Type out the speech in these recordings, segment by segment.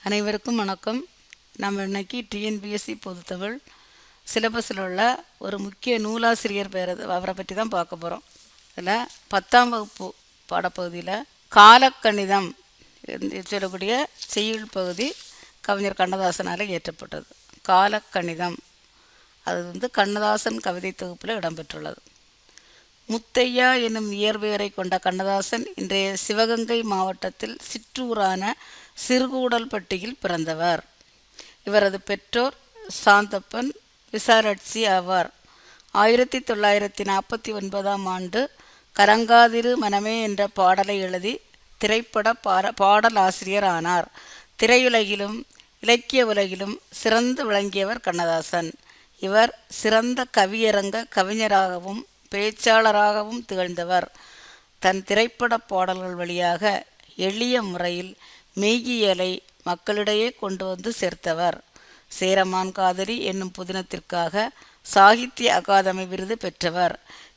அனைவருக்கும் வணக்கம். நம்ம இன்னைக்கு டிஎன்பிஎஸ்சி பொதுத்தமிழ் சிலபஸில் உள்ள ஒரு முக்கிய நூலாசிரியர் அவரை பற்றி தான் பார்க்க போகிறோம். இதில் 10ஆம் வகுப்பு பாடப்பகுதியில் காலக்கணிதம் சொல்லக்கூடிய செய்யுள் பகுதி கவிஞர் கண்ணதாசனால் இயற்றப்பட்டது. காலக்கணிதம் அது கண்ணதாசன் கவிதை தொகுப்பில் இடம்பெற்றுள்ளது. முத்தையா என்னும் இயற்பெயரை கொண்ட கண்ணதாசன் இன்றைய சிவகங்கை மாவட்டத்தில் சிற்றூரான சிறுகூடல்பட்டியில் பிறந்தவர். இவரது பெற்றோர் சாந்தப்பன், விசாலட்சி ஆவார். 1949ஆம் ஆண்டு கலங்காதிரு மனமே என்ற பாடலை எழுதி திரைப்பட பாடலாசிரியர் ஆனார். திரையுலகிலும் இலக்கிய உலகிலும் சிறந்து விளங்கியவர் கண்ணதாசன். இவர் சிறந்த கவியரங்க கவிஞராகவும் பேச்சாளராகவும் திகழ்ந்தவர். தன் திரைப்பட பாடல்கள் வழியாக எளிய முறையில் மெய்யியலை மக்களிடையே கொண்டு வந்து சேர்த்தவர். சேரமான் காதலி என்னும் புதினத்திற்காக சாகித்ய அகாதமி விருது பெற்றவர்.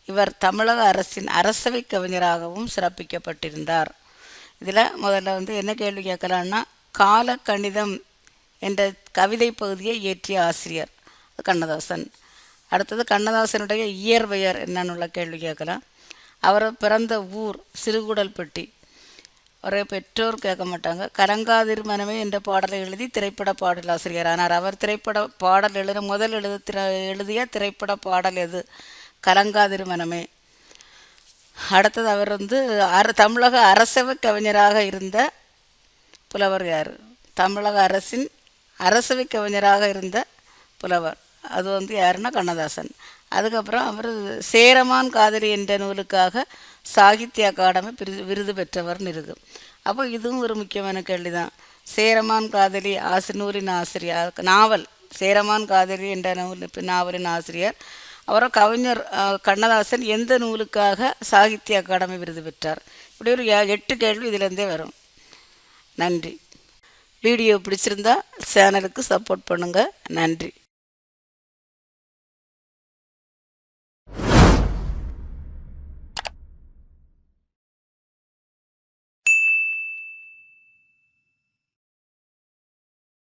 இவர் தமிழக அரசின் அரசவை கவிஞராகவும் சிறப்பிக்கப்பட்டிருந்தார். இதில் முதல்ல என்ன கேள்வி கேட்கலான்னா, காலக்கணிதம் என்ற கவிதை பகுதியை இயற்றிய ஆசிரியர் கண்ணதாசன். அடுத்தது கண்ணதாசனுடைய இயற்பெயர் என்னன்னு கேள்வி கேட்கலாம். அவர் பிறந்த ஊர் சிறுகூடல்பட்டி. அவரை பெற்றோர் கேட்க மாட்டாங்க. கலங்காதிரு மனமே என்ற பாடலை எழுதி திரைப்பட பாடலாசிரியரானார். அவர் திரைப்பட பாடல் எழுதிய திரைப்பட பாடல் எது? கலங்காதிரு மனமே. அடுத்தது அவர் தமிழக அரசவை கவிஞராக இருந்த புலவர் யார்? தமிழக அரசின் அரசவை கவிஞராக இருந்த புலவர் அது யாருன்னா கண்ணதாசன். அதுக்கப்புறம் அவர் சேரமான் காதலி என்ற நூலுக்காக சாகித்ய அகாடமி விருது பெற்றவர்னு இருக்கு. அப்போ இதுவும் ஒரு முக்கியமான கேள்வி தான். சேரமான் காதலி நூலின் ஆசிரியர், நாவல் சேரமான் காதலி என்ற நாவலின் ஆசிரியர். அவரை கவிஞர் கண்ணதாசன் எந்த நூலுக்காக சாகித்ய அகாடமி விருது பெற்றார்? இப்படி ஒரு 8 கேள்வி இதிலேருந்தே வரும். நன்றி. வீடியோ பிடிச்சிருந்தா சேனலுக்கு சப்போர்ட் பண்ணுங்கள். நன்றி.